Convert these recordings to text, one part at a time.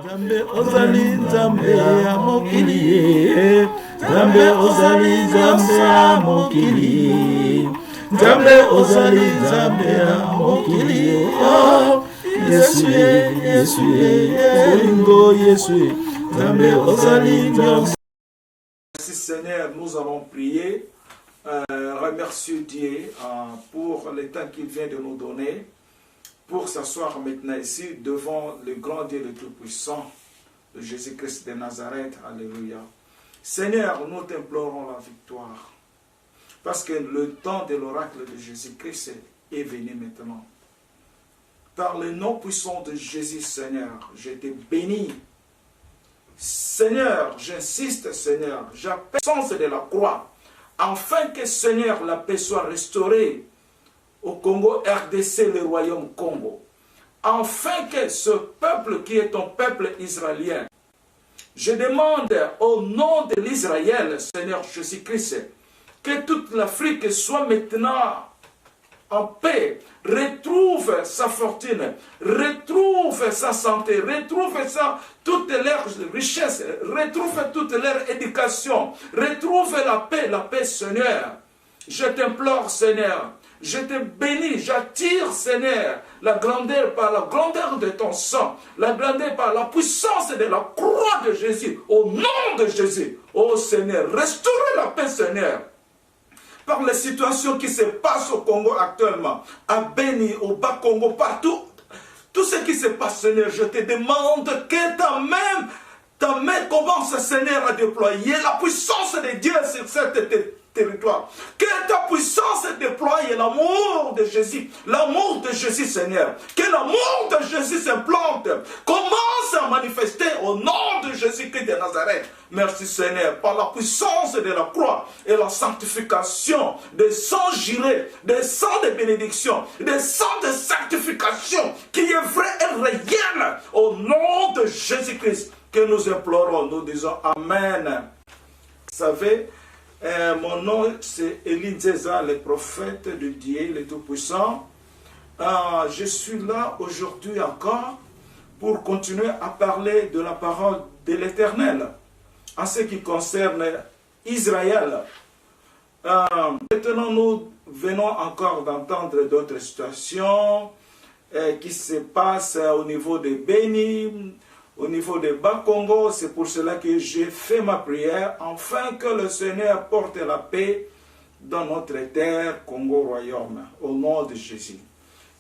Nzambe ozali nzambe ya mokili. Nzambe ozali nzambe ya mokili. Nzambe ozali nzambe ya mokili. Yesu Yesu Elingo Yesu. Nzambe ozali nzambe. Merci Seigneur, nous allons prier. Remercier Dieu pour le temps qu'il vient de nous donner pour s'asseoir maintenant ici devant le grand Dieu le Tout-Puissant de Jésus-Christ de Nazareth. Alléluia. Seigneur, nous t'implorons la victoire parce que le temps de l'oracle de Jésus-Christ est venu maintenant. Par le nom puissant de Jésus, Seigneur, je te bénis. Seigneur, j'insiste, Seigneur, j'appelle le sens de la croix, afin que, Seigneur, la paix soit restaurée au Congo, RDC, le royaume Congo. Afin que ce peuple qui est ton peuple israélien, je demande au nom de l'Israël, Seigneur Jésus-Christ, que toute l'Afrique soit maintenant en paix, retrouve sa fortune, retrouve sa santé, retrouve toutes leurs richesses, retrouve toute leur éducation, retrouve la paix, Seigneur. Je t'implore, Seigneur, je te bénis, j'attire, Seigneur, la grandeur par la grandeur de ton sang, la grandeur par la puissance de la croix de Jésus, au nom de Jésus. Oh Seigneur, restaurez la paix, Seigneur. Par les situations qui se passent au Congo actuellement, à Beni, au Bas-Congo, partout, tout ce qui se passe, Seigneur, je te demande que ta main commence, Seigneur, à déployer la puissance de Dieu sur cette territoire. Que ta puissance déploie l'amour de Jésus, Seigneur. Que l'amour de Jésus s'implante, commence à manifester au nom de Jésus-Christ de Nazareth. Merci Seigneur, par la puissance de la croix et la sanctification des sangs jurés, des sangs de bénédiction, des sangs de sanctification qui est vrai et réel au nom de Jésus-Christ que nous implorons, nous disons Amen. Vous savez, mon nom c'est Elie Nzeza, le prophète de Dieu, le Tout-Puissant. Je suis là aujourd'hui encore pour continuer à parler de la parole de l'Éternel en ce qui concerne Israël. Maintenant, nous venons encore d'entendre d'autres situations qui se passent au niveau de Beni, au niveau de Bas-Congo. C'est pour cela que j'ai fait ma prière, afin que le Seigneur porte la paix dans notre terre, Congo-Royaume, au nom de Jésus.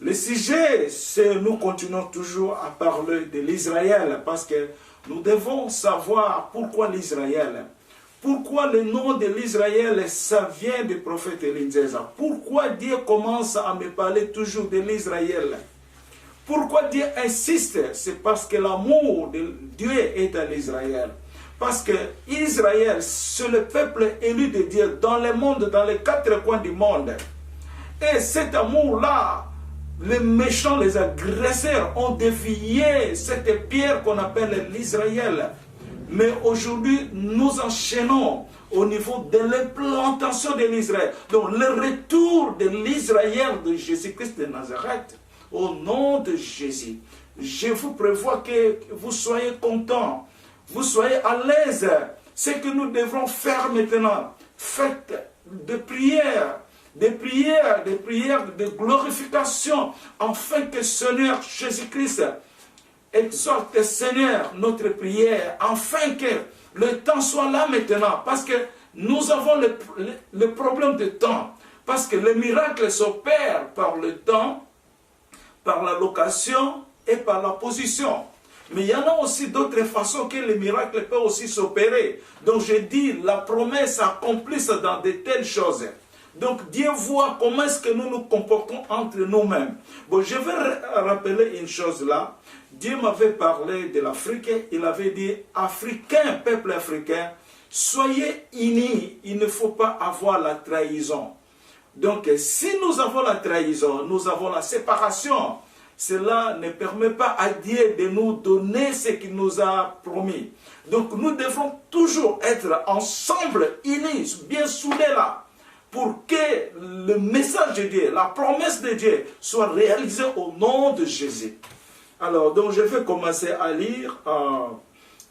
Le sujet, c'est nous continuons toujours à parler de l'Israël, parce que nous devons savoir pourquoi l'Israël. Pourquoi le nom de l'Israël, ça vient du prophète Elie Nzeza. Pourquoi Dieu commence à me parler toujours de l'Israël. Pourquoi Dieu insiste? C'est parce que l'amour de Dieu est à l'Israël. Parce que Israël, c'est le peuple élu de Dieu dans le monde, dans les quatre coins du monde. Et cet amour-là, les méchants, les agresseurs ont dévié cette pierre qu'on appelle l'Israël. Mais aujourd'hui, nous enchaînons au niveau de l'implantation de l'Israël. Donc le retour de l'Israël de Jésus-Christ de Nazareth. Au nom de Jésus, je vous prévois que vous soyez contents, vous soyez à l'aise. Ce que nous devrons faire maintenant, faites des prières, de glorification, afin que Seigneur Jésus-Christ exhorte, Seigneur, notre prière, afin que le temps soit là maintenant, parce que nous avons le problème de temps, parce que le miracle s'opère par le temps, par la location et par la position. Mais il y en a aussi d'autres façons que le miracle peut aussi s'opérer. Donc je dis, la promesse accomplisse dans de telles choses. Donc Dieu voit comment est-ce que nous nous comportons entre nous-mêmes. Bon, je vais rappeler une chose là. Dieu m'avait parlé de l'Afrique. Il avait dit, Africains, peuple africain, soyez unis. Il ne faut pas avoir la trahison. Donc, si nous avons la trahison, nous avons la séparation, cela ne permet pas à Dieu de nous donner ce qu'il nous a promis. Donc, nous devons toujours être ensemble, unis, bien soudés là, pour que le message de Dieu, la promesse de Dieu soit réalisée au nom de Jésus. Alors, donc je vais commencer à lire.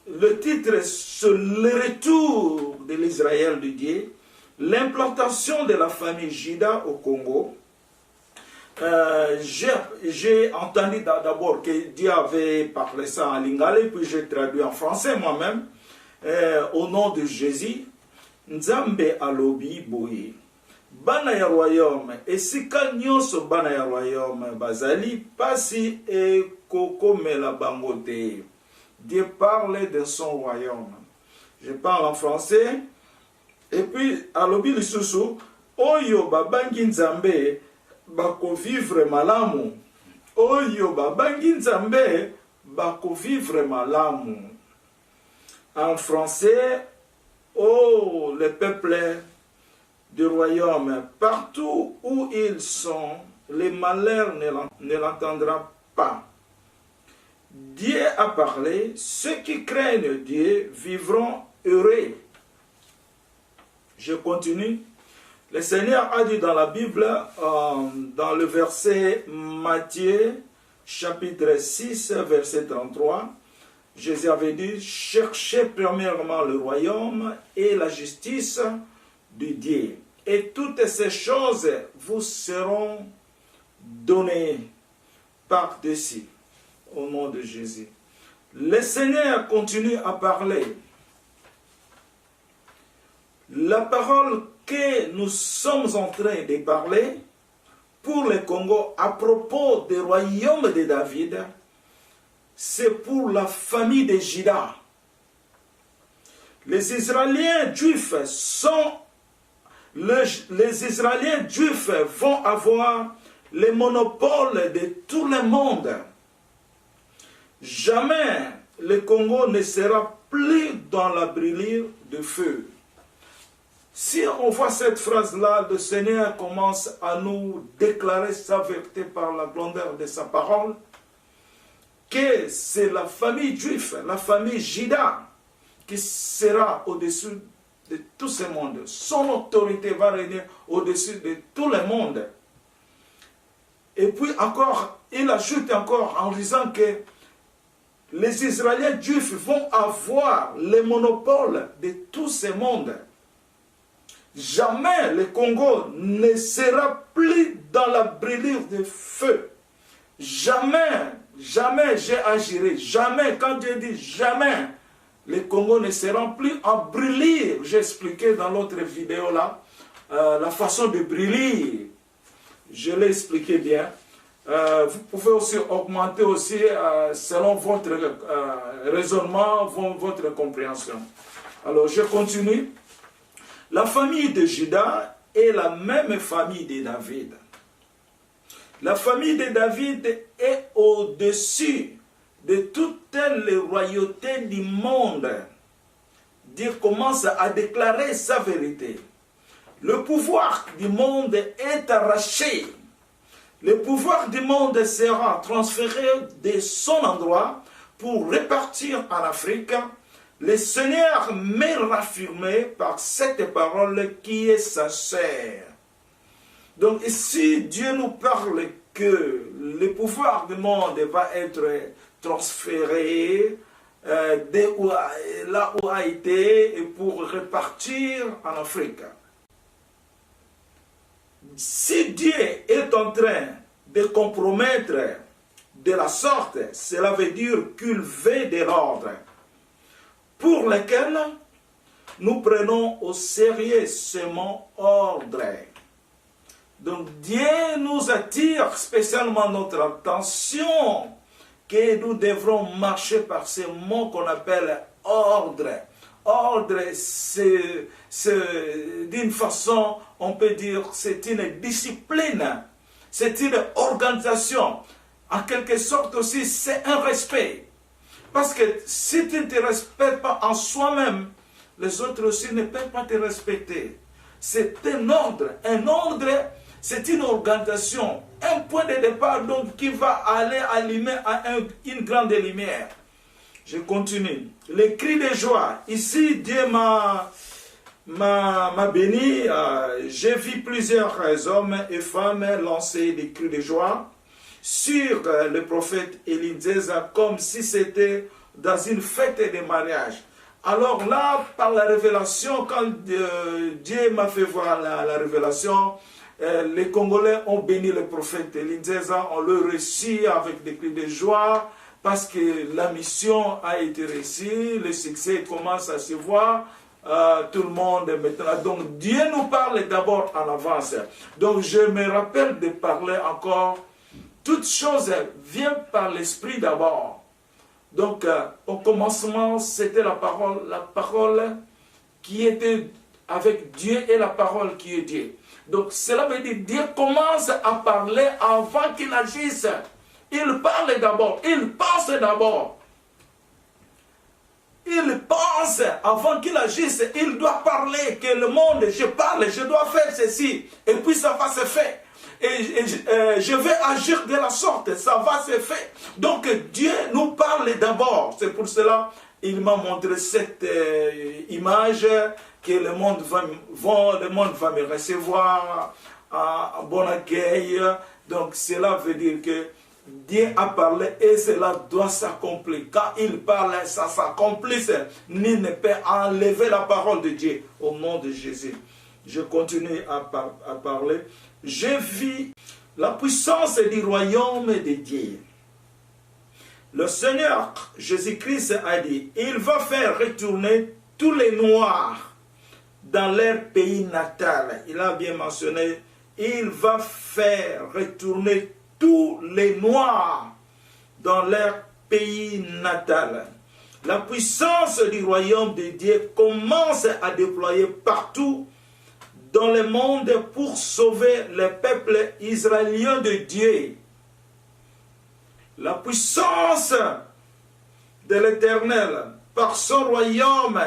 Le titre, c'est le retour de l'Israël de Dieu, l'implantation de la famille Juda au Congo. J'ai entendu d'abord que Dieu avait parlé ça en lingala, puis j'ai traduit en français moi-même. Au nom de Jésus, Nzambe alobi boye. Bana ya royaume, esika nyonso bana ya royaume bazali pasi e kokomela bangote. Dieu parle de son royaume. Je parle en français. Et puis, alobi lisusu, oyo babangi Nzambe bako vivre malamu. Oyo babangi Nzambe bako vivre malamu. En français, oh, le peuple du royaume, partout où ils sont, les malheurs ne l'entendront pas. Dieu a parlé, ceux qui craignent Dieu vivront heureux. Je continue. Le Seigneur a dit dans la Bible, dans le verset Matthieu, chapitre 6, verset 33, Jésus avait dit, cherchez premièrement le royaume et la justice de Dieu. Et toutes ces choses vous seront données par-dessus. Au nom de Jésus. Le Seigneur continue à parler. La parole que nous sommes en train de parler pour le Congo à propos du royaume de David, c'est pour la famille de Juda. Les Israéliens juifs les Israéliens juifs vont avoir le monopole de tout le monde. Jamais le Congo ne sera plus dans la brûlure de feu. Si on voit cette phrase-là, le Seigneur commence à nous déclarer sa vérité par la grandeur de sa parole, que c'est la famille juive, la famille Juda, qui sera au-dessus de tout ce monde. Son autorité va régner au-dessus de tout le monde. Et puis encore, il ajoute encore en disant que les Israéliens juifs vont avoir le monopole de tout ce monde. Jamais le Congo ne sera plus dans la brûlure de feu. Jamais, jamais j'agirai. Jamais, quand Dieu dit jamais, le Congo ne sera plus en brûlure. J'ai expliqué dans l'autre vidéo là, la façon de brûler. Je l'ai expliqué bien. Vous pouvez aussi augmenter aussi selon votre raisonnement, votre compréhension. Alors je continue. La famille de Juda est la même famille de David. La famille de David est au-dessus de toutes les royautés du monde. Dieu commence à déclarer sa vérité. Le pouvoir du monde est arraché. Le pouvoir du monde sera transféré de son endroit pour répartir en Afrique. Le Seigneur m'est raffirmé par cette parole qui est sincère. Donc ici, Dieu nous parle que le pouvoir du monde va être transféré là où a été et pour répartir en Afrique. Si Dieu est en train de compromettre de la sorte, cela veut dire qu'il veut de l'ordre pour lequel nous prenons au sérieux ce mot ordre. Donc Dieu nous attire spécialement notre attention que nous devrons marcher par ce mot qu'on appelle ordre. Ordre, c'est d'une façon, on peut dire, c'est une discipline, c'est une organisation. En quelque sorte aussi, c'est un respect. Parce que si tu ne te respectes pas en soi-même, les autres aussi ne peuvent pas te respecter. C'est un ordre. Un ordre, c'est une organisation, un point de départ donc qui va aller allumer à une grande lumière. Je continue. Les cris de joie. Ici, Dieu m'a béni. J'ai vu plusieurs hommes et femmes lancer des cris de joie. sur le prophète Élie comme si c'était dans une fête de mariage. Alors là, par la révélation, quand Dieu m'a fait voir la révélation, les Congolais ont béni le prophète Élie, on le reçut avec des cris de joie, parce que la mission a été réussie, le succès commence à se voir, tout le monde maintenant. Donc Dieu nous parle d'abord en avance. Donc je me rappelle de parler encore, toute chose vient par l'esprit d'abord. Donc au commencement, c'était la parole qui était avec Dieu et la parole qui est Dieu. Donc cela veut dire Dieu commence à parler avant qu'il agisse. Il parle d'abord, il pense d'abord. Il pense avant qu'il agisse, il doit parler, que le monde, je parle, je dois faire ceci, et puis ça va se faire. Et je vais agir de la sorte, ça va se faire. Donc Dieu nous parle d'abord. C'est pour cela il m'a montré cette image que le monde va me recevoir en bon accueil. Donc cela veut dire que Dieu a parlé et cela doit s'accomplir. Quand il parle, ça s'accomplit. Nul ne peut enlever la parole de Dieu au nom de Jésus. Je continue à parler. Je vis la puissance du royaume de Dieu. Le Seigneur Jésus-Christ a dit, il va faire retourner tous les Noirs dans leur pays natal. Il a bien mentionné, il va faire retourner tous les Noirs dans leur pays natal. La puissance du royaume de Dieu commence à déployer partout dans le monde pour sauver le peuple israélien de Dieu. La puissance de l'Éternel par son royaume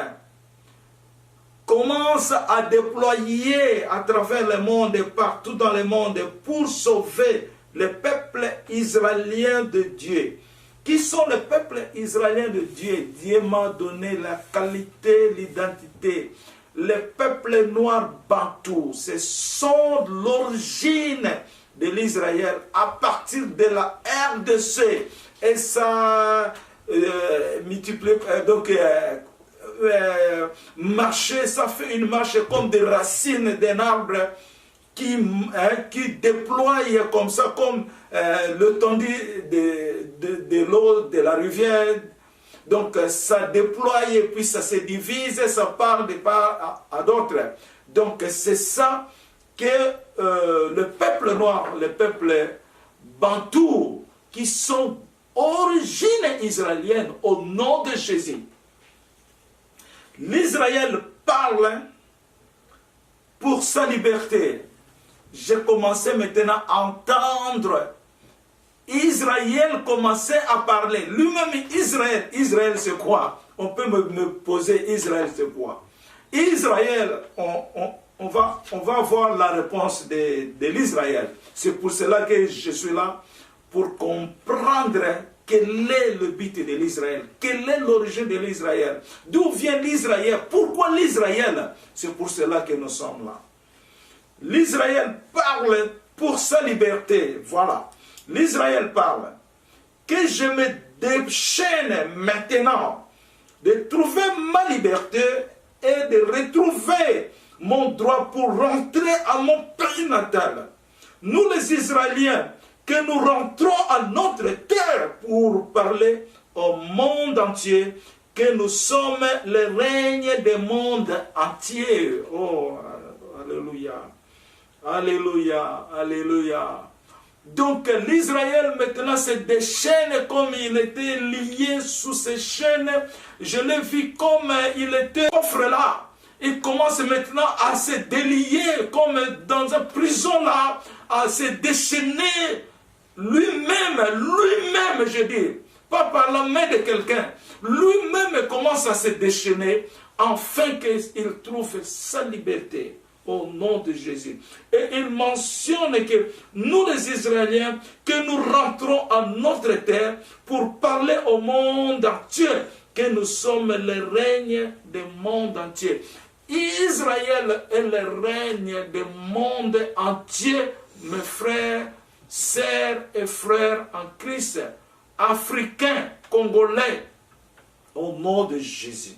commence à déployer à travers le monde et partout dans le monde pour sauver le peuple israélien de Dieu. Qui sont les peuples israéliens de Dieu? Dieu m'a donné la qualité, l'identité. Les peuples noirs bantous, ce sont l'origine de l'Israël à partir de la RDC. Et ça multiplie, donc marcher, ça fait une marche comme des racines d'un arbre qui déploie comme ça, comme l'étendue de l'eau de la rivière. Donc ça déploie et puis ça se divise et ça part de part à d'autres. Donc c'est ça que le peuple noir, le peuple bantou, qui sont origine israélienne au nom de Jésus. L'Israël parle pour sa liberté. J'ai commencé maintenant à entendre Israël commençait à parler. Lui-même, Israël c'est quoi? On peut me poser Israël c'est quoi? Israël, on va voir la réponse de l'Israël. C'est pour cela que je suis là, pour comprendre quel est le but de l'Israël, quelle est l'origine de l'Israël, d'où vient l'Israël, pourquoi l'Israël. C'est pour cela que nous sommes là. L'Israël parle pour sa liberté, voilà. L'Israël parle que je me déchaîne maintenant de trouver ma liberté et de retrouver mon droit pour rentrer à mon pays natal. Nous les Israéliens, que nous rentrons à notre terre pour parler au monde entier, que nous sommes le règne du monde entier. Oh, alléluia, alléluia, alléluia. Donc l'Israël maintenant se déchaîne comme il était lié sous ces chaînes. Je l'ai vu comme il était coffre là. Il commence maintenant à se délier comme dans une prison là, à se déchaîner lui-même, je dis, pas par la main de quelqu'un. Lui-même commence à se déchaîner afin qu'il trouve sa liberté. Au nom de Jésus. Et il mentionne que nous les Israéliens, que nous rentrons à notre terre pour parler au monde entier, que nous sommes le règne du monde entier. Israël est le règne du monde entier, mes frères, sœurs et frères en Christ, africains, congolais, au nom de Jésus.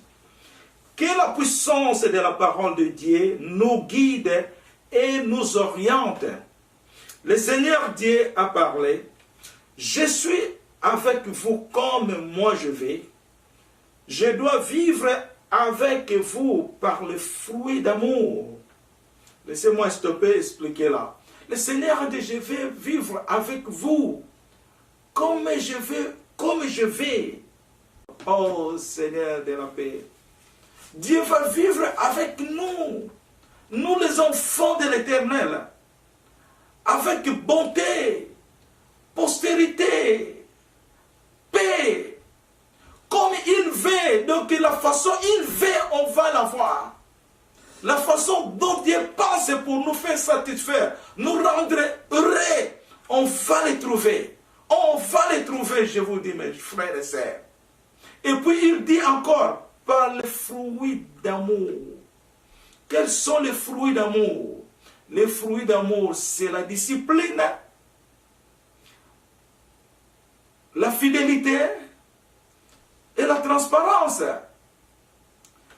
Que la puissance de la parole de Dieu nous guide et nous oriente. Le Seigneur Dieu a parlé. Je suis avec vous comme moi je vais. Je dois vivre avec vous par le fruit d'amour. Laissez-moi stopper et expliquer là. Le Seigneur a dit, je vais vivre avec vous comme je vais. Oh Seigneur de la paix. Dieu va vivre avec nous. Nous les enfants de l'Éternel. Avec bonté, postérité, paix. Comme il veut, donc la façon il veut, on va l'avoir. La façon dont Dieu pense pour nous faire satisfaire, nous rendre heureux, on va les trouver. On va les trouver, je vous dis, mes frères et sœurs. Et puis il dit encore, par les fruits d'amour. Quels sont les fruits d'amour? Les fruits d'amour, c'est la discipline, la fidélité et la transparence.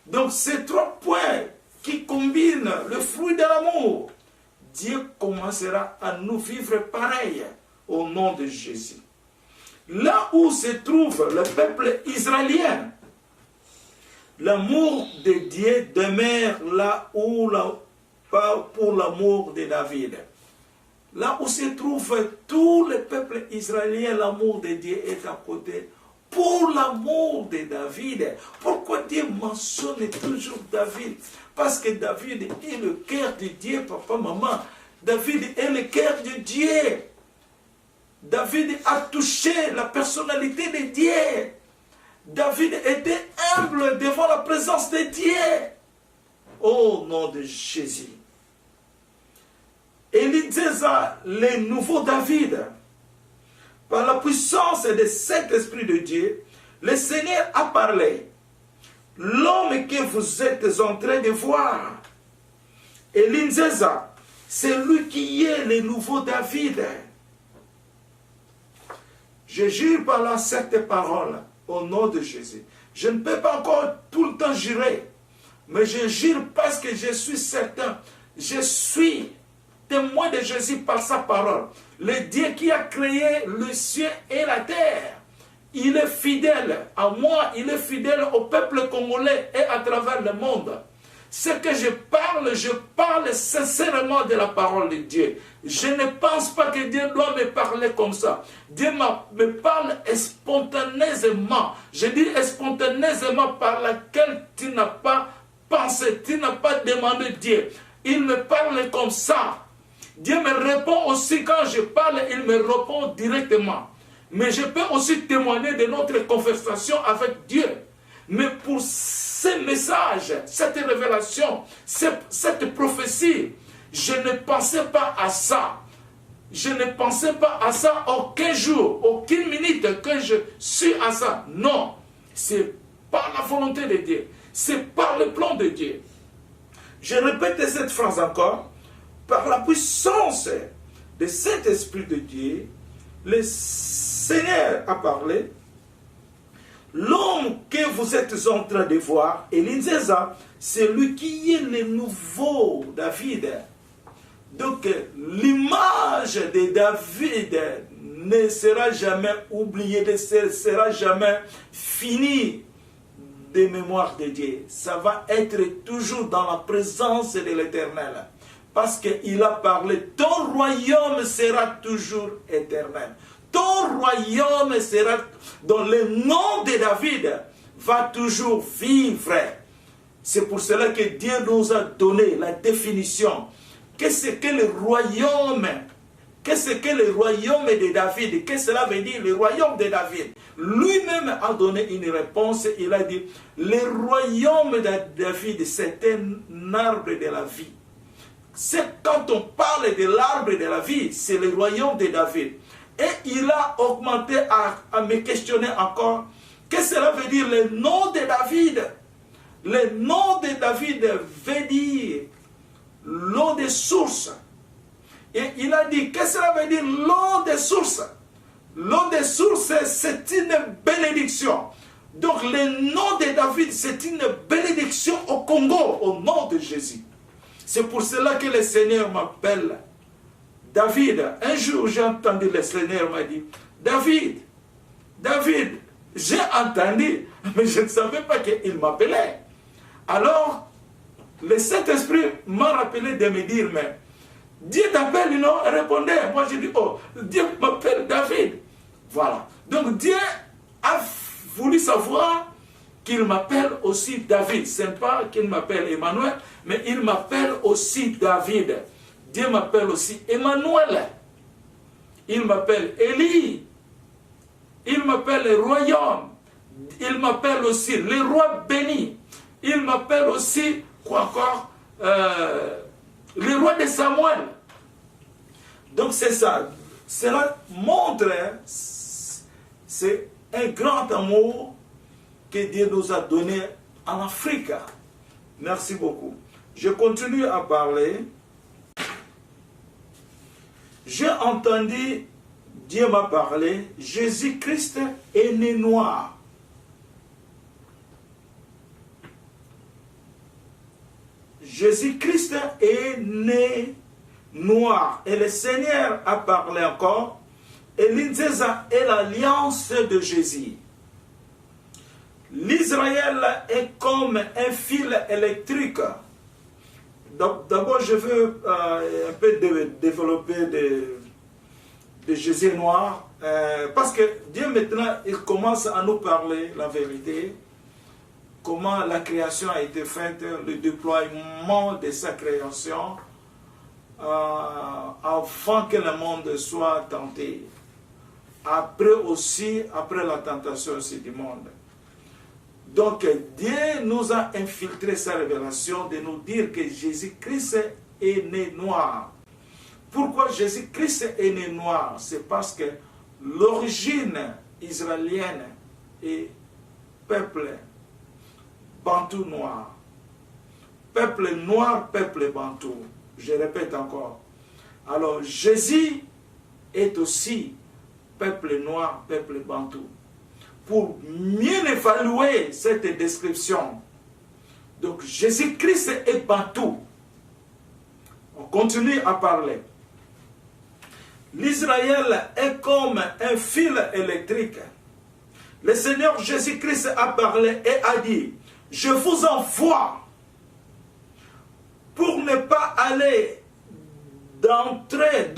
Donc ces trois points qui combinent le fruit de l'amour, Dieu commencera à nous vivre pareil au nom de Jésus. Là où se trouve le peuple israélien, l'amour de Dieu demeure là où pour l'amour de David. Là où se trouve tout le peuple israélien, l'amour de Dieu est à côté pour l'amour de David. Pourquoi Dieu mentionne toujours David? Parce que David est le cœur de Dieu, papa, maman. David est le cœur de Dieu. David a touché la personnalité de Dieu. David était humble devant la présence de Dieu. Au nom de Jésus. Élisée, le nouveau David, par la puissance de cet esprit de Dieu, le Seigneur a parlé. L'homme que vous êtes en train de voir, Élisée, c'est lui qui est le nouveau David. Je jure par là cette parole au nom de Jésus. Je ne peux pas encore tout le temps jurer, mais je jure parce que je suis certain. Je suis témoin de Jésus par sa parole. Le Dieu qui a créé le ciel et la terre, il est fidèle à moi, il est fidèle au peuple congolais et à travers le monde. Ce que je parle sincèrement de la parole de Dieu. Je ne pense pas que Dieu doit me parler comme ça. Dieu me parle spontanément. Je dis spontanément par laquelle tu n'as pas pensé, tu n'as pas demandé Dieu. Il me parle comme ça. Dieu me répond aussi quand je parle, il me répond directement. Mais je peux aussi témoigner de notre conversation avec Dieu. Mais pour ces messages, cette révélation, cette prophétie, je ne pensais pas à ça. Je ne pensais pas à ça aucun jour, aucune minute que je suis à ça. Non, c'est par la volonté de Dieu. C'est par le plan de Dieu. Je répète cette phrase encore. Par la puissance de cet esprit de Dieu, le Seigneur a parlé. L'homme que vous êtes en train de voir, Élisée, c'est lui qui est le nouveau David. Donc l'image de David ne sera jamais oubliée, ne sera jamais finie des mémoires de Dieu. Ça va être toujours dans la présence de l'Éternel. Parce qu'il a parlé, ton royaume sera toujours éternel. Ton royaume sera, dans le nom de David, va toujours vivre. C'est pour cela que Dieu nous a donné la définition. Qu'est-ce que le royaume? Qu'est-ce que le royaume de David? Qu'est-ce que cela veut dire, le royaume de David? Lui-même a donné une réponse. Il a dit, le royaume de David, c'est un arbre de la vie. C'est quand on parle de l'arbre de la vie, c'est le royaume de David. Et il a augmenté à me questionner encore. Qu'est-ce que cela veut dire, le nom de David? Le nom de David veut dire l'eau de source. Et il a dit, qu'est-ce que cela veut dire l'eau des sources? L'eau des sources, c'est une bénédiction. Donc le nom de David, c'est une bénédiction au Congo, au nom de Jésus. C'est pour cela que le Seigneur m'appelle David. Un jour, j'ai entendu le Seigneur m'a dit, David, David, j'ai entendu, mais je ne savais pas qu'il m'appelait. Alors, le Saint-Esprit m'a rappelé de me dire, mais Dieu t'appelle, non? Répondez. Moi, j'ai dit, oh, Dieu m'appelle David. Voilà. Donc, Dieu a voulu savoir qu'il m'appelle aussi David. Ce n'est pas qu'il m'appelle Emmanuel, mais il m'appelle aussi David. Dieu m'appelle aussi Emmanuel. Il m'appelle Élie. Il m'appelle le royaume. Il m'appelle aussi le roi béni. Il m'appelle aussi, quoi encore, le roi de Samuel. Donc c'est ça. Cela montre, c'est un grand amour que Dieu nous a donné en Afrique. Merci beaucoup. Je continue à parler. J'ai entendu, Dieu m'a parlé, Jésus-Christ est né noir. Jésus-Christ est né noir. Et le Seigneur a parlé encore. Et l'Inzeza est l'alliance de Jésus. L'Israël est comme un fil électrique. D'abord, je veux un peu développer de Jésus noir. Parce que Dieu maintenant, il commence à nous parler la vérité. Comment la création a été faite, le déploiement de sa création, avant que le monde soit tenté. Après aussi, après la tentation aussi du monde. Donc Dieu nous a infiltré sa révélation de nous dire que Jésus-Christ est né noir. Pourquoi Jésus-Christ est né noir? C'est parce que l'origine israélienne est peuple bantou noir. Peuple noir, peuple bantou. Je répète encore. Alors Jésus est aussi peuple noir, peuple bantou. Pour mieux évaluer cette description. Donc Jésus-Christ est bantou. On continue à parler. L'Israël est comme un fil électrique. Le Seigneur Jésus-Christ a parlé et a dit, je vous envoie pour ne pas aller d'entrer.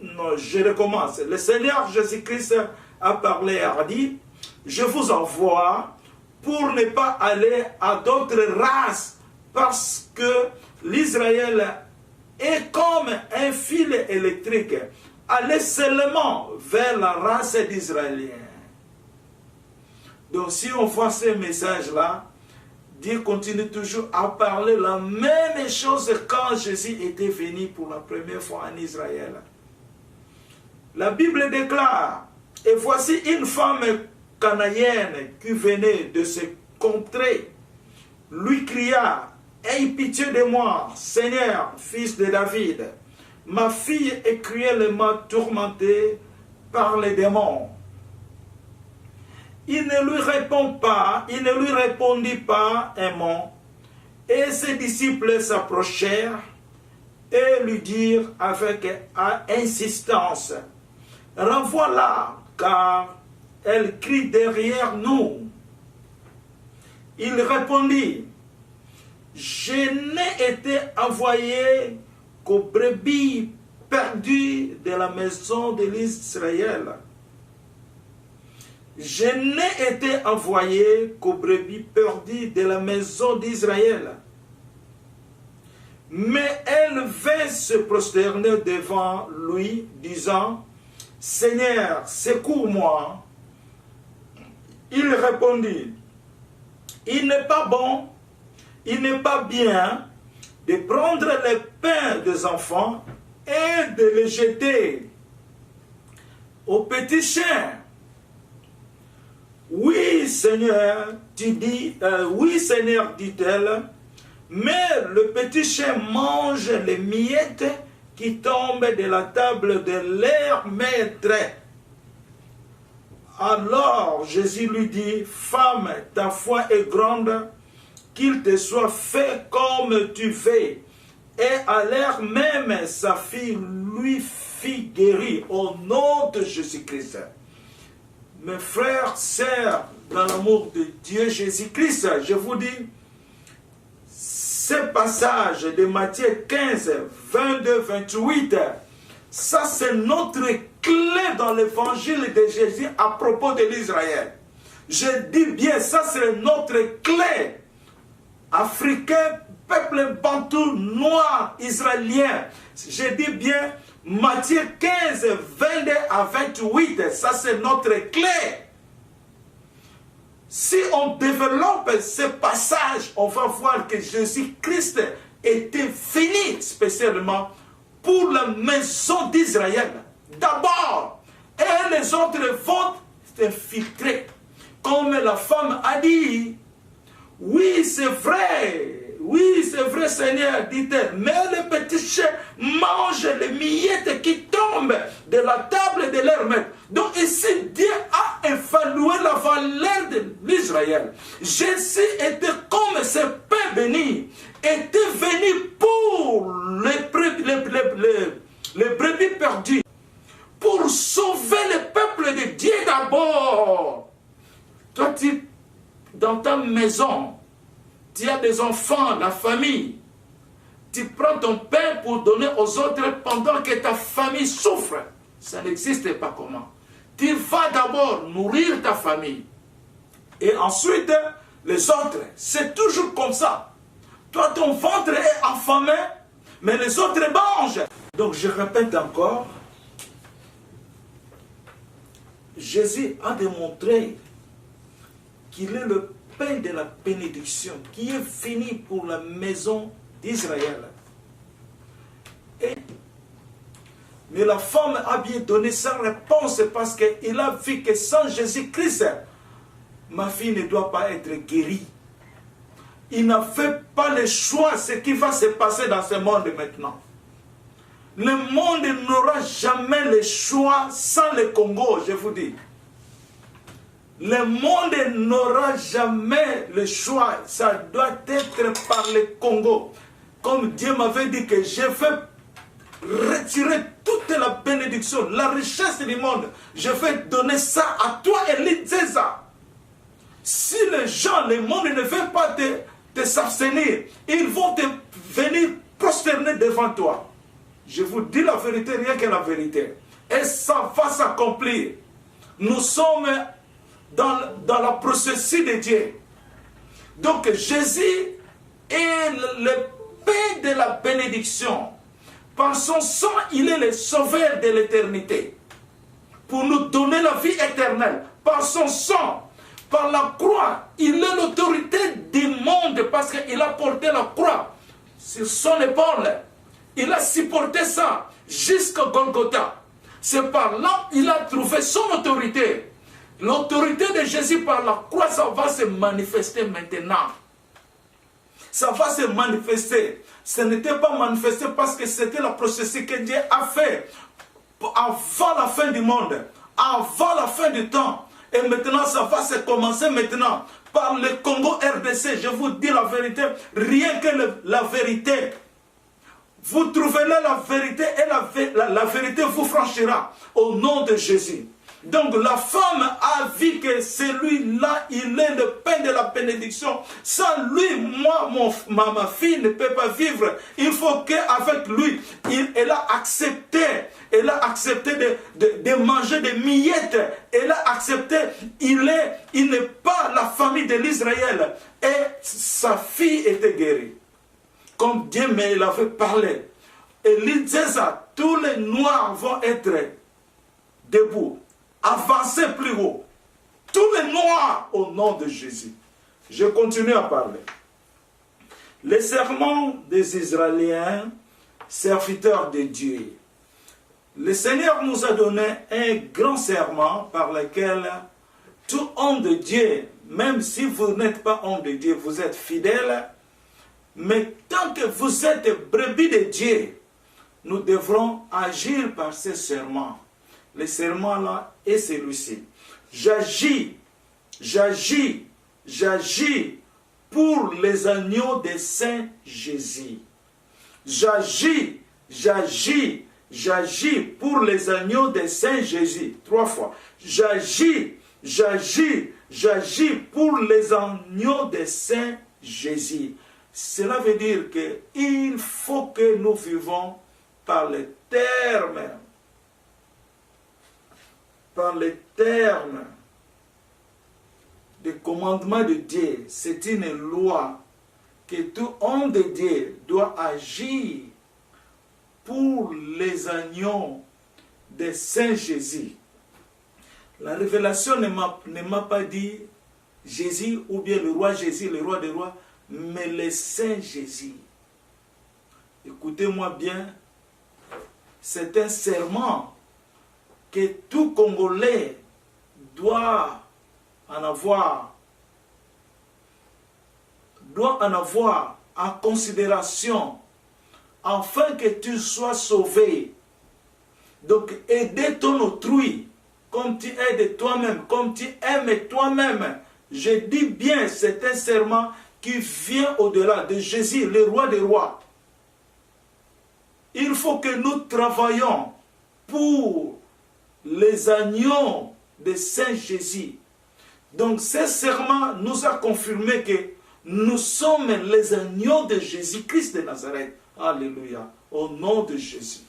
Non, je recommence. Le Seigneur Jésus-Christ a parlé et a dit, je vous envoie pour ne pas aller à d'autres races, parce que l'Israël est comme un fil électrique. Allez seulement vers la race d'Israéliens. Donc si on voit ces messages-là, Dieu continue toujours à parler la même chose quand Jésus était venu pour la première fois en Israël. La Bible déclare, et voici une femme cananéenne qui venait de se contrées, lui cria, aie pitié de moi, Seigneur, fils de David. Ma fille est cruellement tourmentée par les démons. Il ne lui répondit pas un mot. Et ses disciples s'approchèrent et lui dirent avec insistance, renvoie-la, car elle crie derrière nous. Il répondit, je n'ai été envoyé qu'aux brebis perdues de la maison de l'Israël. Je n'ai été envoyé qu'aux brebis perdues de la maison d'Israël. Mais elle vint se prosterner devant lui, disant, Seigneur, secours-moi. Il répondit, il n'est pas bon, il n'est pas bien de prendre les pains des enfants et de les jeter aux petits chiens. Oui, Seigneur, oui, Seigneur, dit-elle, mais le petit chien mange les miettes qui tombent de la table de leur maître. Alors Jésus lui dit, femme, ta foi est grande, qu'il te soit fait comme tu veux. Et à l'heure même, sa fille lui fit guérir au nom de Jésus-Christ. Mes frères, sœurs, dans l'amour de Dieu Jésus-Christ, je vous dis, ce passage de Matthieu 15, 22, 28, ça c'est notre clé dans l'évangile de Jésus à propos de l'Israël. Je dis bien, ça c'est notre clé. Africain, peuple bantou, noir, israélien. Je dis bien, Matthieu 15, 22 à 28, ça c'est notre clé. Si on développe ce passage, on va voir que Jésus-Christ était fini spécialement pour la maison d'Israël. D'abord, et les autres vont s'infiltrer. Comme la femme a dit, oui c'est vrai Seigneur, dit-elle, mais les petits chiens mangent les miettes qui tombent de la table de leur maître. Donc ici, Dieu a évalué la valeur de l'Israël. Jésus était comme ce pain béni, était venu pour les brebis perdues, pour sauver le peuple de Dieu d'abord. Toi, dans ta maison, tu as des enfants, la famille. Tu prends ton pain pour donner aux autres pendant que ta famille souffre. Ça n'existe pas comment. Tu vas d'abord nourrir ta famille. Et ensuite, les autres. C'est toujours comme ça. Toi, ton ventre est affamé, mais les autres mangent. Donc, je répète encore. Jésus a démontré qu'il est le pain de la bénédiction qui est fini pour la maison d'Israël. Mais la femme a bien donné sa réponse parce qu'il a vu que sans Jésus-Christ, ma fille ne doit pas être guérie. Il n'a fait pas le choix, ce qui va se passer dans ce monde maintenant. Le monde n'aura jamais le choix sans le Congo, je vous dis. Le monde n'aura jamais le choix. Ça doit être par le Congo. Comme Dieu m'avait dit que je vais retirer toute la bénédiction, la richesse du monde. Je vais donner ça à toi et l'Église. Si les gens, le monde ne veut pas te s'abstenir, ils vont venir prosterner devant toi. Je vous dis la vérité, rien que la vérité. Et ça va s'accomplir. Nous sommes dans la processus de Dieu. Donc Jésus est le pain de la bénédiction. Par son sang, il est le sauveur de l'éternité. Pour nous donner la vie éternelle. Par son sang, par la croix, il est l'autorité du monde parce qu'il a porté la croix sur son épaule. Il a supporté ça jusqu'à Golgotha. C'est par là qu'il a trouvé son autorité. L'autorité de Jésus par la croix, ça va se manifester maintenant. Ça va se manifester. Ce n'était pas manifesté parce que c'était le processus que Dieu a fait avant la fin du monde, avant la fin du temps. Et maintenant, ça va se commencer maintenant par le Congo RDC. Je vous dis la vérité, rien que la vérité. Vous trouverez la vérité et la vérité vous franchira au nom de Jésus. Donc la femme a vu que celui-là, il est le pain de la bénédiction. Sans lui, moi, ma fille ne peut pas vivre. Il faut qu'avec lui, elle a accepté de manger des miettes. Elle a accepté, il n'est pas la famille de l'Israël. Et sa fille était guérie. Comme Dieu me l'avait parlé. Et il disait ça, tous les noirs vont être debout. Avancez plus haut. Tous les noirs au nom de Jésus. Je continue à parler. Les serments des Israéliens, serviteurs de Dieu. Le Seigneur nous a donné un grand serment par lequel tout homme de Dieu, même si vous n'êtes pas homme de Dieu, vous êtes fidèle, mais tant que vous êtes brebis de Dieu, nous devrons agir par ces serments. Les serments-là est celui-ci. J'agis pour les agneaux de Saint Jésus. J'agis pour les agneaux de Saint Jésus. 3 fois. J'agis pour les agneaux de Saint Jésus. Cela veut dire qu'il faut que nous vivons par les termes des commandements de Dieu. C'est une loi que tout homme de Dieu doit agir pour les agneaux de Saint Jésus. La révélation ne m'a pas dit Jésus ou bien le roi Jésus, le roi des rois, mais le Saint Jésus. Écoutez-moi bien, c'est un serment que tout Congolais doit en avoir en considération afin que tu sois sauvé. Donc, aider ton autrui comme tu aides toi-même, comme tu aimes toi-même. Je dis bien, c'est un serment qui vient au-delà de Jésus, le roi des rois. Il faut que nous travaillions pour les agneaux de Saint Jésus. Donc, ce serment nous a confirmé que nous sommes les agneaux de Jésus-Christ de Nazareth. Alléluia. Au nom de Jésus.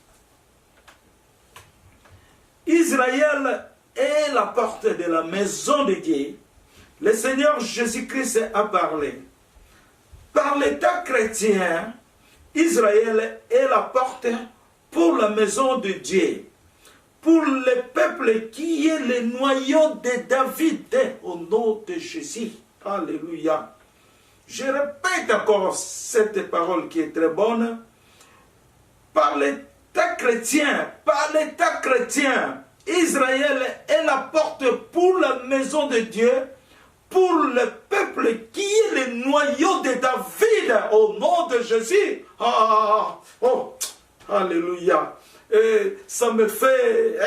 Israël est la porte de la maison de Dieu. Le Seigneur Jésus-Christ a parlé. Par l'État chrétien, Israël est la porte pour la maison de Dieu. Pour le peuple qui est le noyau de David, au nom de Jésus. Alléluia. Je répète encore cette parole qui est très bonne. Par l'État chrétien, Israël est la porte pour la maison de Dieu, pour le peuple qui est le noyau de David, au nom de Jésus. Alléluia. Et ça me fait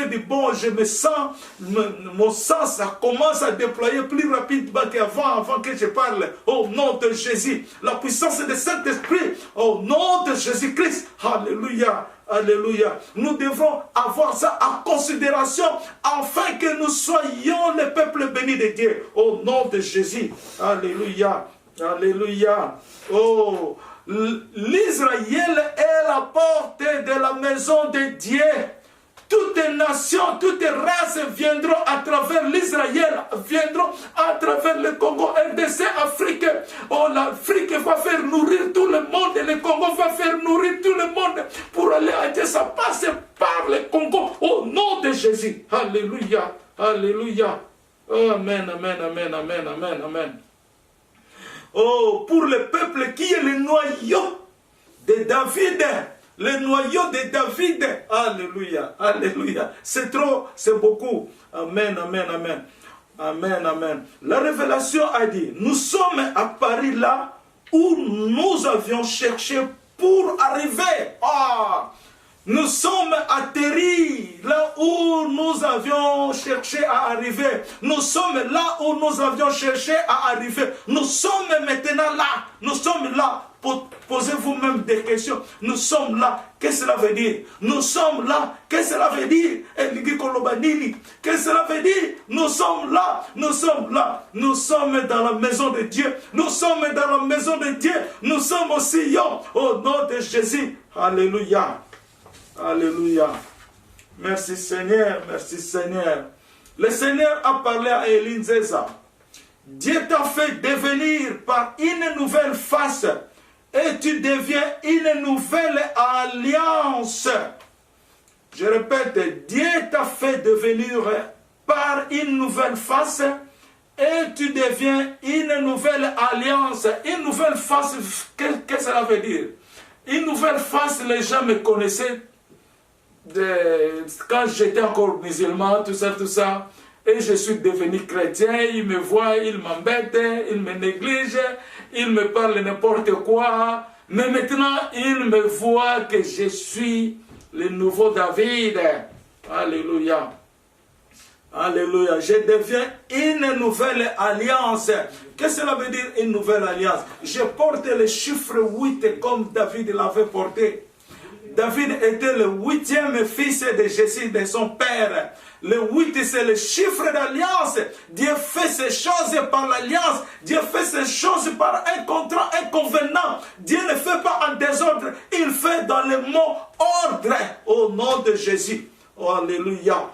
du bon, je me sens, mon sens, ça commence à déployer plus rapidement avant que je parle, au nom de Jésus. La puissance du Saint-Esprit, au nom de Jésus-Christ. Alléluia, alléluia. Nous devons avoir ça en considération, afin que nous soyons le peuple béni de Dieu, au nom de Jésus. Alléluia, alléluia. Oh, l'Israël est la porte de la maison de Dieu. Toutes nations, toutes races viendront à travers l'Israël, viendront à travers le Congo, RDC, Afrique. Oh, l'Afrique va faire nourrir tout le monde et le Congo va faire nourrir tout le monde pour aller à Dieu. Ça passe par le Congo au nom de Jésus. Alléluia, alléluia. Amen, amen, amen, amen, amen, amen. Oh, pour le peuple qui est le noyau de David, le noyau de David. Alléluia, alléluia. C'est trop, c'est beaucoup. Amen, amen, amen. Amen, amen. La révélation a dit, nous sommes à Paris là où nous avions cherché pour arriver. Nous sommes atterris là où nous avions cherché à arriver. Nous sommes là où nous avions cherché à arriver. Nous sommes maintenant là. Nous sommes là. Posez-vous même des questions. Nous sommes là. Qu'est-ce que cela veut dire? Nous sommes là. Qu'est-ce que cela veut dire? Qu'est-ce que cela veut dire? Nous sommes là. Nous sommes là. Nous sommes dans la maison de Dieu. Nous sommes dans la maison de Dieu. Nous sommes au Sion. Au nom de Jésus. Alléluia. Alléluia. Merci Seigneur, merci Seigneur. Le Seigneur a parlé à Élie Nzeza. Dieu t'a fait devenir par une nouvelle face et tu deviens une nouvelle alliance. Je répète, Dieu t'a fait devenir par une nouvelle face et tu deviens une nouvelle alliance. Une nouvelle face, qu'est-ce que cela veut dire? Une nouvelle face, les gens me connaissaient quand j'étais encore musulman, tout ça, et je suis devenu chrétien, ils me voient, ils m'embêtent, ils me négligent, ils me parlent n'importe quoi, Mais maintenant, il me voit que je suis le nouveau David. Alléluia. Alléluia. Je deviens une nouvelle alliance. Qu'est-ce que cela veut dire, une nouvelle alliance? Je porte le chiffre 8 comme David l'avait porté. David était le 8e fils de Jésus, de son père. Le 8, c'est le chiffre d'alliance. Dieu fait ces choses par l'alliance. Dieu fait ces choses par un contrat, un convenant. Dieu ne fait pas en désordre. Il fait dans le mot ordre au nom de Jésus. Oh, alléluia.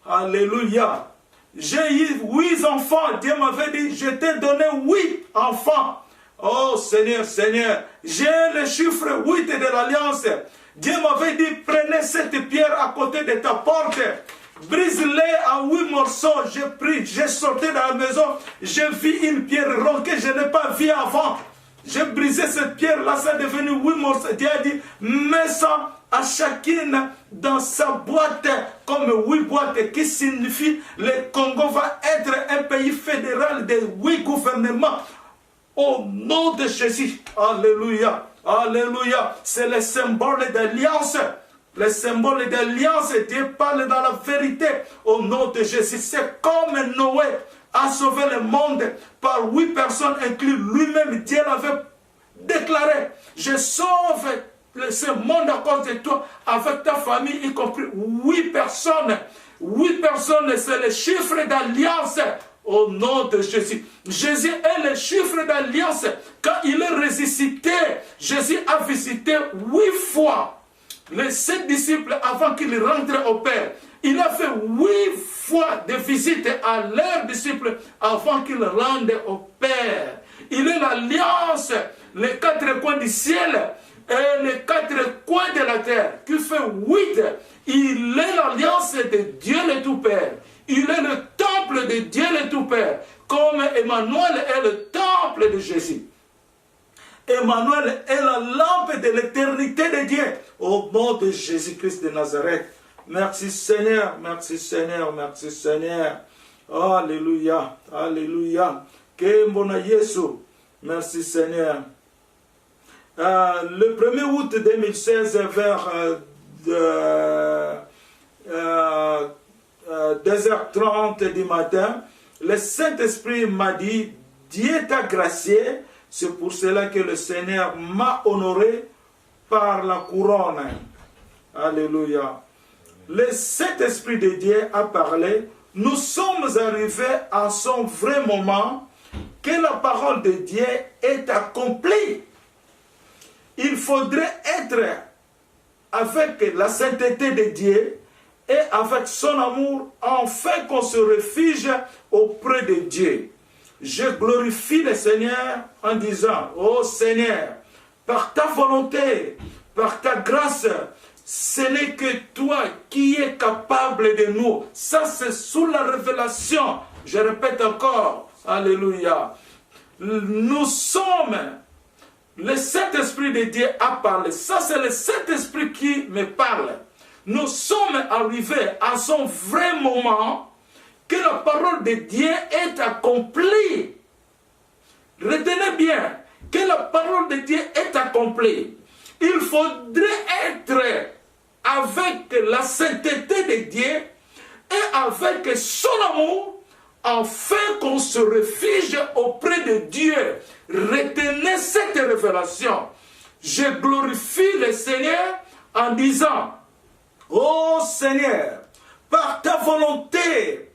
Alléluia. J'ai eu 8 enfants. Dieu m'avait dit, je t'ai donné 8 enfants. Oh Seigneur, Seigneur, j'ai le chiffre 8 de l'alliance. Dieu m'avait dit, prenez cette pierre à côté de ta porte. Brise-les en 8 morceaux. J'ai pris, j'ai sorti de la maison. J'ai vu une pierre ronde que je n'ai pas vue avant. J'ai brisé cette pierre-là, ça est devenu 8 morceaux. Dieu a dit, mets ça à chacune dans sa boîte, comme 8 boîtes, qui signifie le Congo va être un pays fédéral de 8 gouvernements. Au nom de Jésus. Alléluia. Alléluia. C'est le symbole d'alliance. Le symbole d'alliance, Dieu parle dans la vérité. Au nom de Jésus. C'est comme Noé a sauvé le monde par 8 personnes, inclus lui-même. Dieu l'avait déclaré. Je sauve ce monde à cause de toi, avec ta famille, y compris 8 personnes. 8 personnes, c'est le chiffre d'alliance. Au nom de Jésus. Jésus est le chiffre d'alliance. Quand il est ressuscité, Jésus a visité 8 fois les 7 disciples avant qu'il rentre au Père. Il a fait 8 fois de visite à leurs disciples avant qu'ils rendent au Père. Il est l'alliance, les 4 coins du ciel et les 4 coins de la terre, qui fait 8. Il est l'alliance de Dieu le Tout-Père. Il est le temple de Dieu le Tout-Père, comme Emmanuel est le temple de Jésus. Emmanuel est la lampe de l'éternité de Dieu. Au nom de Jésus-Christ de Nazareth. Merci Seigneur, merci Seigneur, merci Seigneur. Alléluia, alléluia. Que bon Jésus. Merci Seigneur. Le 1er août 2016, vers 2h30 du matin, le Saint-Esprit m'a dit, Dieu t'a gracié, c'est pour cela que le Seigneur m'a honoré par la couronne. Alléluia. Le Saint-Esprit de Dieu a parlé, nous sommes arrivés à son vrai moment, que la parole de Dieu est accomplie. Il faudrait être avec la sainteté de Dieu et avec son amour, afin qu'on se réfugie auprès de Dieu. Je glorifie le Seigneur en disant, ô Seigneur, par ta volonté, par ta grâce, ce n'est que toi qui es capable de nous. Ça, c'est sous la révélation. Je répète encore, alléluia. Nous sommes, le Saint-Esprit de Dieu a parlé. Ça, c'est le Saint-Esprit qui me parle. Nous sommes arrivés à son vrai moment, que la parole de Dieu est accomplie. Retenez bien, que la parole de Dieu est accomplie. Il faudrait être avec la sainteté de Dieu et avec son amour, afin qu'on se réfugie auprès de Dieu. Retenez cette révélation. Je glorifie le Seigneur en disant, ô Seigneur, par ta volonté,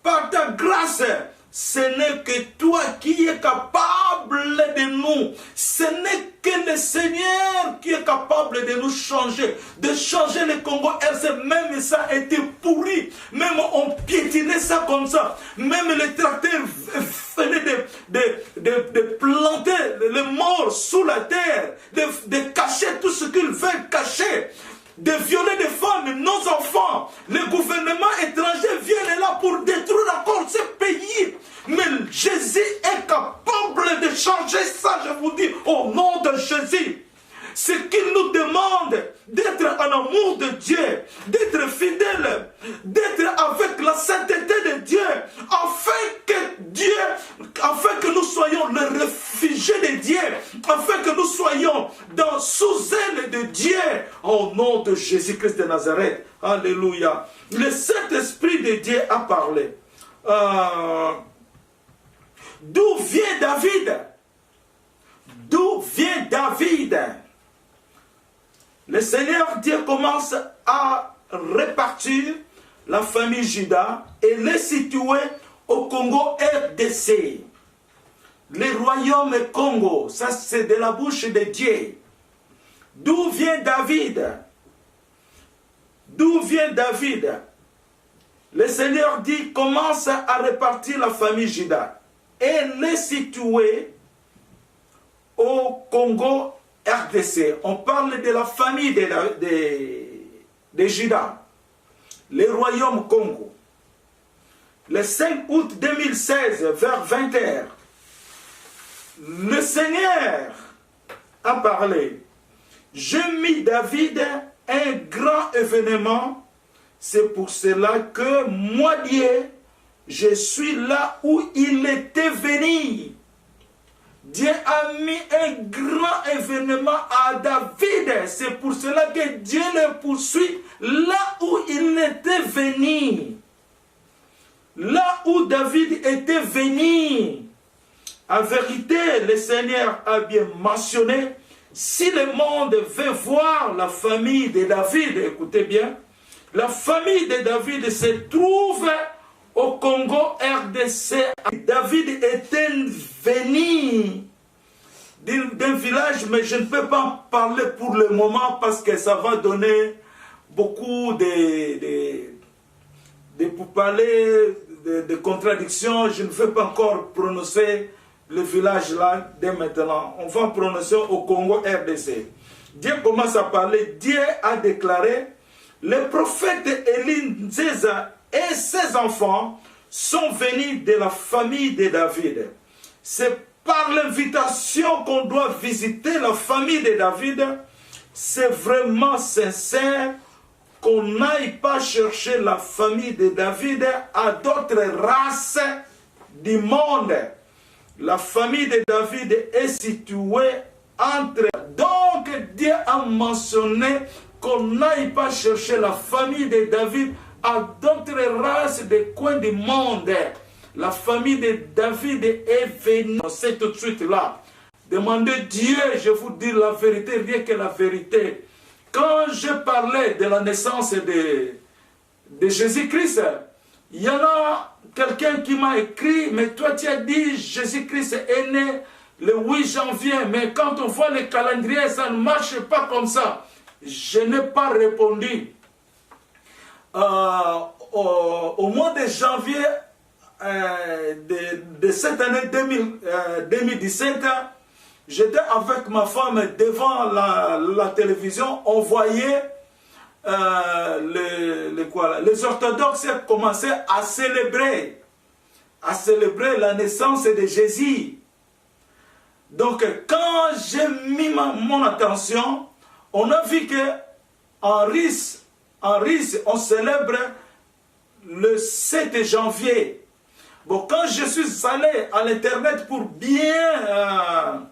par ta grâce, ce n'est que toi qui es capable de nous. Ce n'est que le Seigneur qui est capable de nous changer. De changer le Congo RC. Même ça a été pourri. Même on piétinait ça comme ça. Même les tracteurs venaient de planter les morts sous la terre. De cacher tout ce qu'ils veulent cacher. De violer des femmes, nos enfants. Le gouvernement étranger vient là pour détruire encore ce pays. Mais Jésus est capable de changer ça, je vous dis, au nom de Jésus. Ce qu'il nous demande, d'être en amour de Dieu, d'être fidèle, d'être avec la sainteté de Dieu, afin que nous soyons le réfugié de Dieu, afin que nous soyons au nom de Jésus-Christ de Nazareth. Alléluia. Le Saint-Esprit de Dieu a parlé. D'où vient David? D'où vient David? Le Seigneur Dieu commence à répartir la famille Juda et les situer au Congo RDC. Le royaume Congo, ça c'est de la bouche de Dieu. D'où vient David? D'où vient David? Le Seigneur dit, commence à répartir la famille Juda et les situer au Congo RDC. On parle de la famille de Juda, le royaume Congo. Le 5 août 2016, vers 20h, le Seigneur a parlé. J'ai mis David un grand événement. C'est pour cela que moi, Dieu, je suis là où il était venu. Dieu a mis un grand événement à David. C'est pour cela que Dieu le poursuit là où il était venu. Là où David était venu. En vérité, le Seigneur a bien mentionné, si le monde veut voir la famille de David, écoutez bien, la famille de David se trouve au Congo RDC. David était venu d'un village, mais je ne peux pas en parler pour le moment parce que ça va donner beaucoup pour parler de contradictions. Je ne veux pas encore prononcer le village là dès maintenant. On va prononcer au Congo RDC. Dieu commence à parler. Dieu a déclaré, le prophète Élie et ses enfants sont venus de la famille de David. C'est par l'invitation qu'on doit visiter la famille de David. C'est vraiment sincère qu'on n'aille pas chercher la famille de David à d'autres races du monde. La famille de David est située entre... Donc Dieu a mentionné qu'on n'aille pas chercher la famille de David à d'autres races des coins du monde. La famille de David est venue. C'est tout de suite là. Demandez Dieu, je vous dis la vérité, rien que la vérité. Quand je parlais de la naissance de Jésus-Christ, il y en a quelqu'un qui m'a écrit, mais toi tu as dit Jésus-Christ est né le 8 janvier, mais quand on voit le calendrier, ça ne marche pas comme ça. Je n'ai pas répondu. Au mois de janvier de cette année 2017, j'étais avec ma femme devant la télévision, on voyait les orthodoxes commençaient à célébrer la naissance de Jésus. Donc quand j'ai mis mon attention, on a vu que en Russie, on célèbre le 7 janvier. Bon, quand je suis allé à l'internet pour bien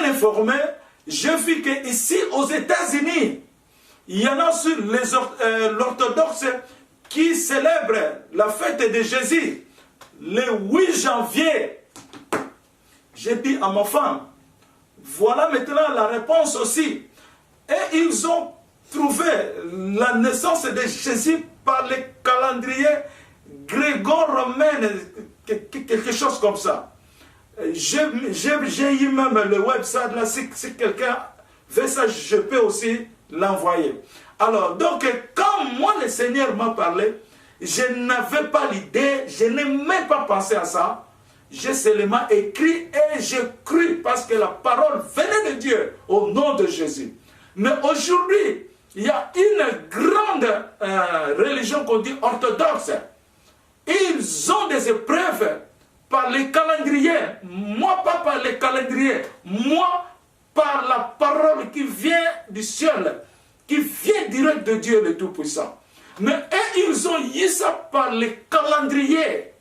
informer, j'ai vu qu'ici aux États-Unis, il y en a sur l'orthodoxe qui célèbre la fête de Jésus le 8 janvier. J'ai dit à ma femme, voilà maintenant la réponse aussi. Et ils ont trouvé la naissance de Jésus par le calendrier grégor-romain, quelque chose comme ça. J'ai eu même le website là, si quelqu'un veut ça, je peux aussi l'envoyer. Alors, donc, quand moi le Seigneur m'a parlé, je n'avais pas l'idée, je n'ai même pas pensé à ça. J'ai seulement écrit et j'ai cru parce que la parole venait de Dieu au nom de Jésus. Mais aujourd'hui, il y a une grande religion qu'on dit orthodoxe. Ils ont des épreuves par les calendriers. Moi, pas par les calendriers. Moi, par la parole qui vient du ciel, qui vient direct de Dieu le Tout-Puissant. Mais eux, ils ont eu ça par les calendriers.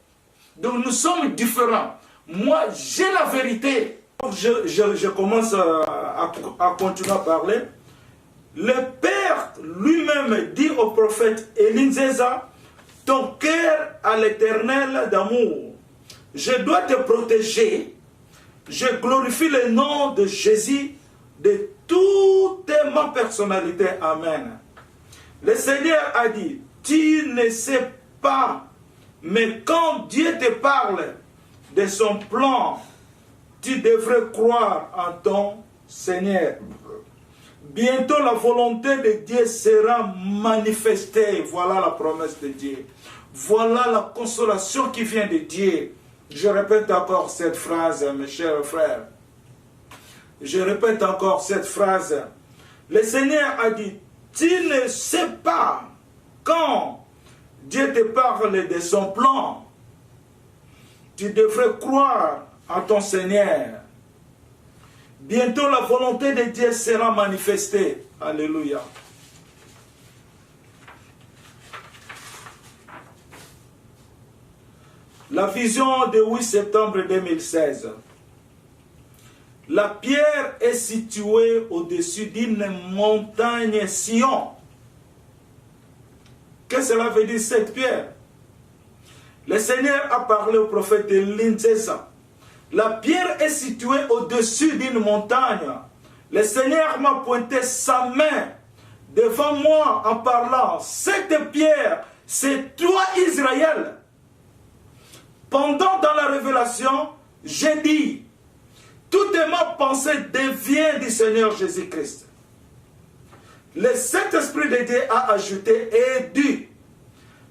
Donc nous sommes différents. Moi, j'ai la vérité. Je commence à continuer à parler. Le Père lui-même dit au prophète Elinzeza, ton cœur à l'Éternel d'amour. Je dois te protéger. Je glorifie le nom de Jésus de toute ma personnalité. Amen. Le Seigneur a dit, tu ne sais pas, mais quand Dieu te parle de son plan, tu devrais croire en ton Seigneur. Bientôt la volonté de Dieu sera manifestée. Voilà la promesse de Dieu. Voilà la consolation qui vient de Dieu. Je répète encore cette phrase, mes chers frères. Je répète encore cette phrase. Le Seigneur a dit, tu ne sais pas quand Dieu te parle de son plan. Tu devrais croire en ton Seigneur. Bientôt la volonté de Dieu sera manifestée. Alléluia. La vision de 8 septembre 2016. La pierre est située au-dessus d'une montagne Sion. Qu'est-ce que cela veut dire cette pierre? Le Seigneur a parlé au prophète Elinzeza. La pierre est située au-dessus d'une montagne. Le Seigneur m'a pointé sa main devant moi en parlant. Cette pierre, c'est toi Israël. Pendant dans la révélation, j'ai dit, toute ma pensée devient du Seigneur Jésus-Christ. Le Saint-Esprit de Dieu a ajouté et dit,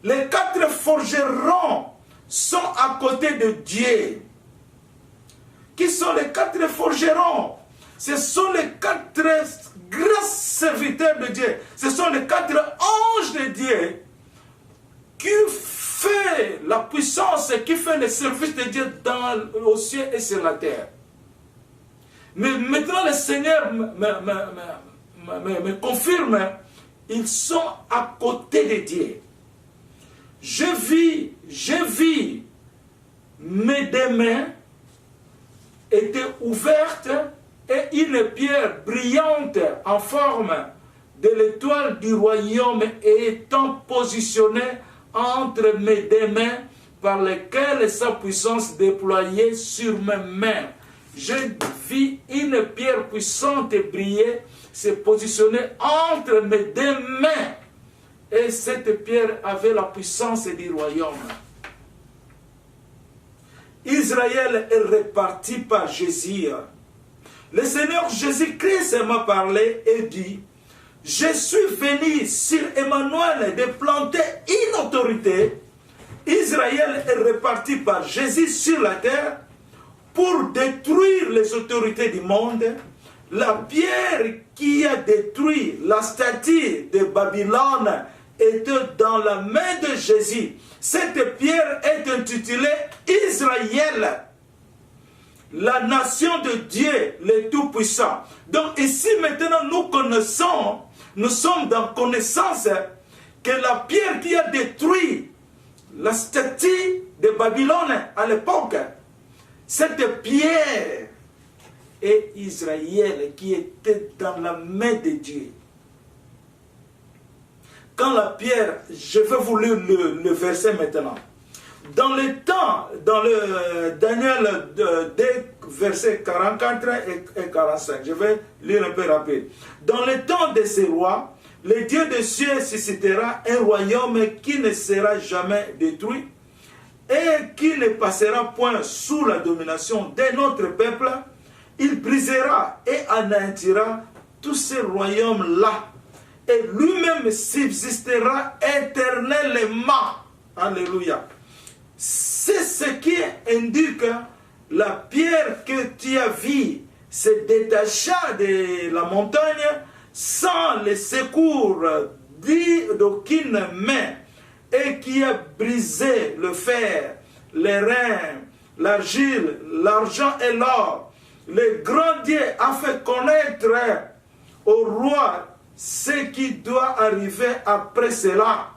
les 4 forgerons sont à côté de Dieu. Qui sont les 4 forgerons? Ce sont les 4 grands serviteurs de Dieu. Ce sont les 4 anges de Dieu qui fait la puissance, qui fait le service de Dieu au ciel et sur la terre. Mais maintenant le Seigneur me confirme, ils sont à côté de Dieu. Je vis, mes deux mains étaient ouvertes et une pierre brillante en forme de l'étoile du royaume étant positionnée entre mes deux mains par lesquelles sa puissance déployée sur mes mains. Je vis une pierre puissante et briller se positionner entre mes deux mains. Et cette pierre avait la puissance du royaume. Israël est réparti par Jésus. Le Seigneur Jésus-Christ m'a parlé et dit, je suis venu sur Emmanuel de planter une autorité. Israël est réparti par Jésus sur la terre pour détruire les autorités du monde. La pierre qui a détruit la statue de Babylone était dans la main de Jésus. Cette pierre est intitulée Israël, la nation de Dieu, le Tout-Puissant. Donc ici maintenant nous connaissons, nous sommes dans connaissance que la pierre qui a détruit la statue de Babylone à l'époque, cette pierre est Israël qui était dans la main de Dieu. Quand la pierre, je vais vous lire le verset maintenant. Dans le temps, dans le Daniel 2, versets 44 et 45, je vais lire un peu rapide. Dans le temps de ces rois, le Dieu des cieux suscitera un royaume qui ne sera jamais détruit et qui ne passera point sous la domination d'un autre peuple. Il brisera et anéantira tous ces royaumes-là et lui-même subsistera éternellement. Alléluia. C'est ce qui indique la pierre que tu as vue se détacha de la montagne sans le secours d'aucune main et qui a brisé le fer, les reins, l'argile, l'argent et l'or. Le grand Dieu a fait connaître au roi ce qui doit arriver après cela.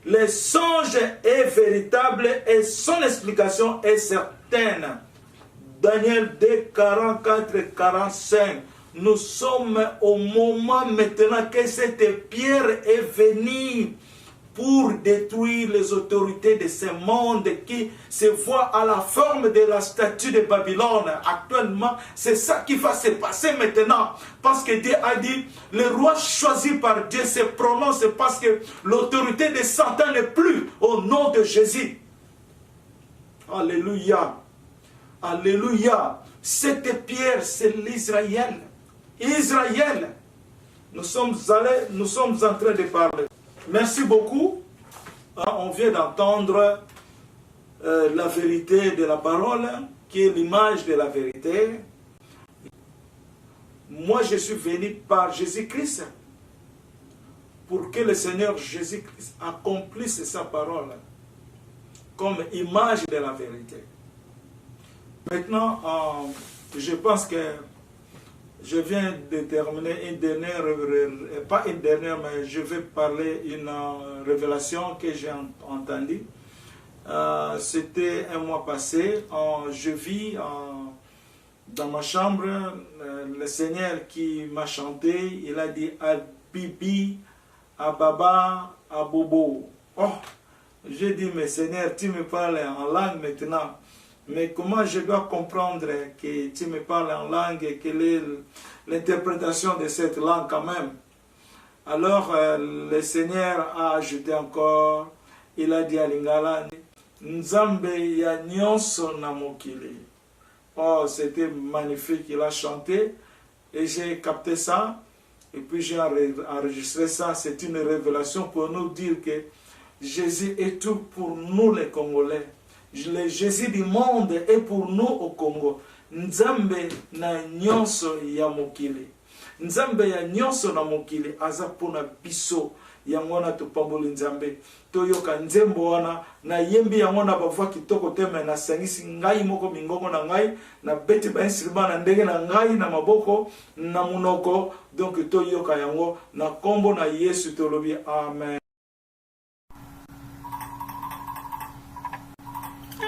Le songe est véritable et son explication est certaine. Daniel 2, 44 et 45. nous sommes au moment maintenant que cette pierre est venue pour détruire les autorités de ce monde qui se voient à la forme de la statue de Babylone. Actuellement, c'est ça qui va se passer maintenant. Parce que Dieu a dit, le roi choisi par Dieu se prononce parce que l'autorité de Satan n'est plus au nom de Jésus. Alléluia. Alléluia. Cette pierre, c'est l'Israël. Israël. Nous sommes en train de parler. Merci beaucoup. On vient d'entendre la vérité de la parole, qui est l'image de la vérité. Moi, je suis venu par Jésus-Christ pour que le Seigneur Jésus-Christ accomplisse sa parole comme image de la vérité. Maintenant, je pense que je viens de terminer une dernière, pas une dernière, mais je vais parler une révélation que j'ai entendue. C'était un mois passé, je vis dans ma chambre, le Seigneur qui m'a chanté, il a dit Abibi, Ababa, Abobo. Oh, j'ai dit, mais Seigneur, tu me parles en langue maintenant. Mais comment je dois comprendre que tu me parles en langue et quelle est l'interprétation de cette langue quand même? Alors le Seigneur a ajouté encore, il a dit à Lingala, Nzambe ya nyonso na mokili. Oh, c'était magnifique, il a chanté et j'ai capté ça et puis j'ai enregistré ça. C'est une révélation pour nous dire que Jésus est tout pour nous les Congolais. Le Jésus du monde est pour nous au Congo. Nzambe na nyonso ya mokili. Nzambe ya nyonso na mokili aza pona biso yangona tupamboli nzambe. Toyoka nzembo wana na yembi yangona bavwa kitoko teme na sangisi ngai moko mingongo na ngai na beti ba instrument na ndenge na ngai na maboko na munoko. Donc toyoka yango na kombo na Yesu tolobi amen.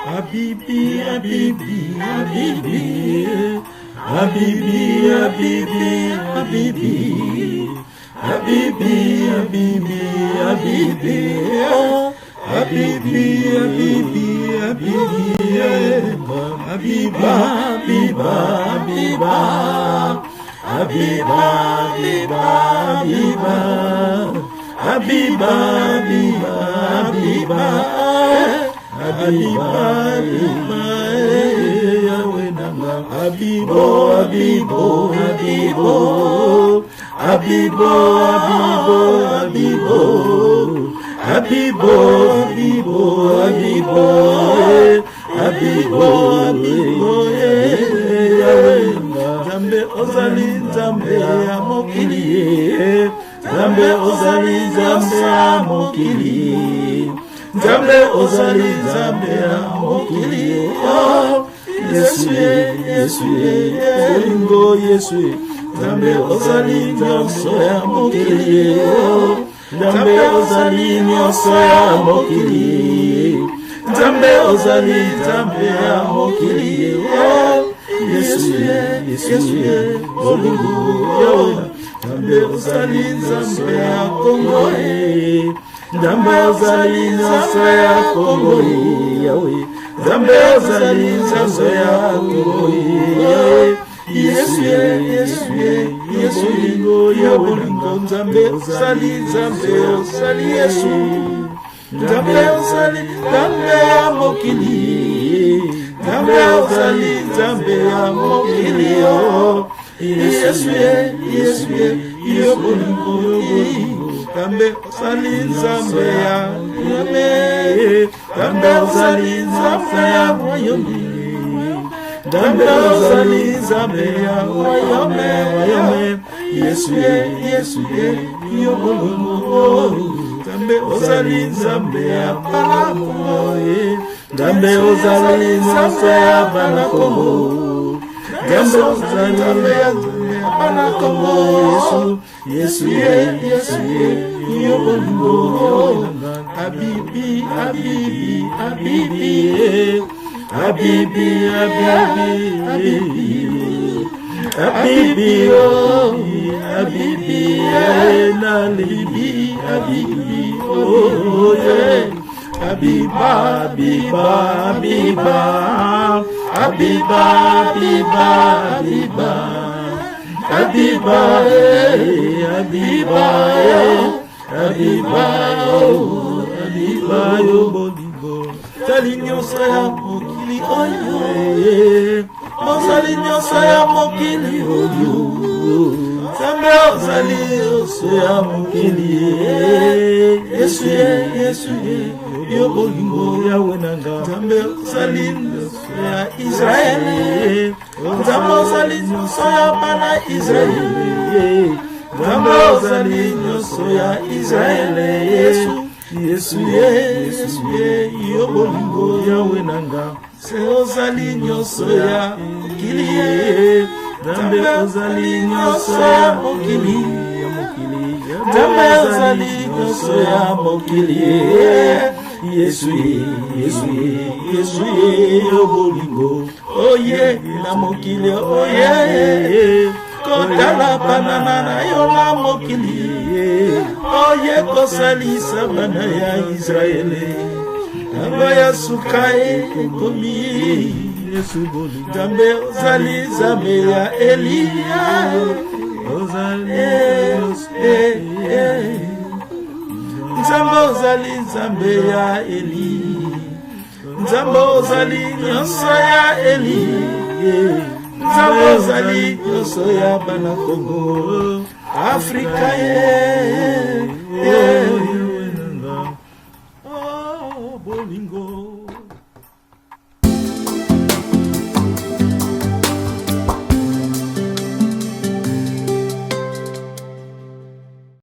Habibi, Habibi, Habibi, Habibi, Habibi, Habibi, Habibi, Habibi, Habibi, Habibi, Habibi, Habibi, Habiba, Habiba, Habiba, Habiba, Habiba, Habiba, Habiba, Habiba, Habiba, Habiba, Yahweh Nanga, Habibo, Habibo, Habibo, Habibo, Habibo, Habibo, Habibo, Habibo, Habibo, Habibo, Yahweh Nzambe ozali Nzambe ya mokili, Nzambe ozali Nzambe ya mokili. Nzambe ozali Nzambe ya mokili, Yesu Yesu Elingo Yesu, Nzambe ozali nyonso ya mokili, Nzambe ozali nyonso ya mokili, Nzambe ozali Nzambe ya mokili, Yesu Elingo, Nzambe ozali Nzambe ya Kongo, Nzambe ozali nyonso ya Kongo, Yahweh. Nzambe ozali nyonso ya Kongo, Yesu Lingo, Yahweh Lingo. Nzambe ozali Yesu. Nzambe ozali Nzambe ya mokili, Nzambe ozali Nzambe ya mokili, Yesu Yahweh Lingo. Nzambe ozali Nzambe ya Yahweh, Nzambe ozali Nzambe ya Wayombe, Nzambe ozali Nzambe ya Wayombe, Yesu Yobolo, Nzambe ozali Nzambe ya Banakongo, Nzambe ozali Nzambe ya Banakongo, Nzambe ozali Nzambe ya Banakongo, Yesu Yobolo, Habibi, Habibi, Habibi, Habibi, Habibi, Habibi, oh, Habibi, na libi, Habibi, oh, yeah. Habiba, Habiba, Habiba, Habiba, Habiba, Habiba, Habiba, Habiba, Habiba, oh, Habiba, yo bolibo. Salinyo saya mokili oyo, salinyo saya mokili oyo. Nzambe ozali saya mokili, Yesu yo bolingo yawe nanga. Nzambe ozali ya Israeli, Nzambe ozali saya bana Israeli, Nzambe ozali ya Israeli. Yesu yo bolingo yawe nanga. Se ozali nyoso ya mokili, Nzambe ozali nyoso ya mokili, Nzambe ozali nyoso ya mokili. Yesu yo bolingo, oye na mokili, oye kotala banana na yo na mokili, oye kosalisa bana ya Israeli. Namba ya sukae komi, Yesu boli. Nzambe ozali Nzambe ya Eliya, ozali Nzambe ozali Nzambe ya Eli, Nzambe ozali nyonso ya Eli, Nzambe ozali nyonso ya bana Kongo, Afrika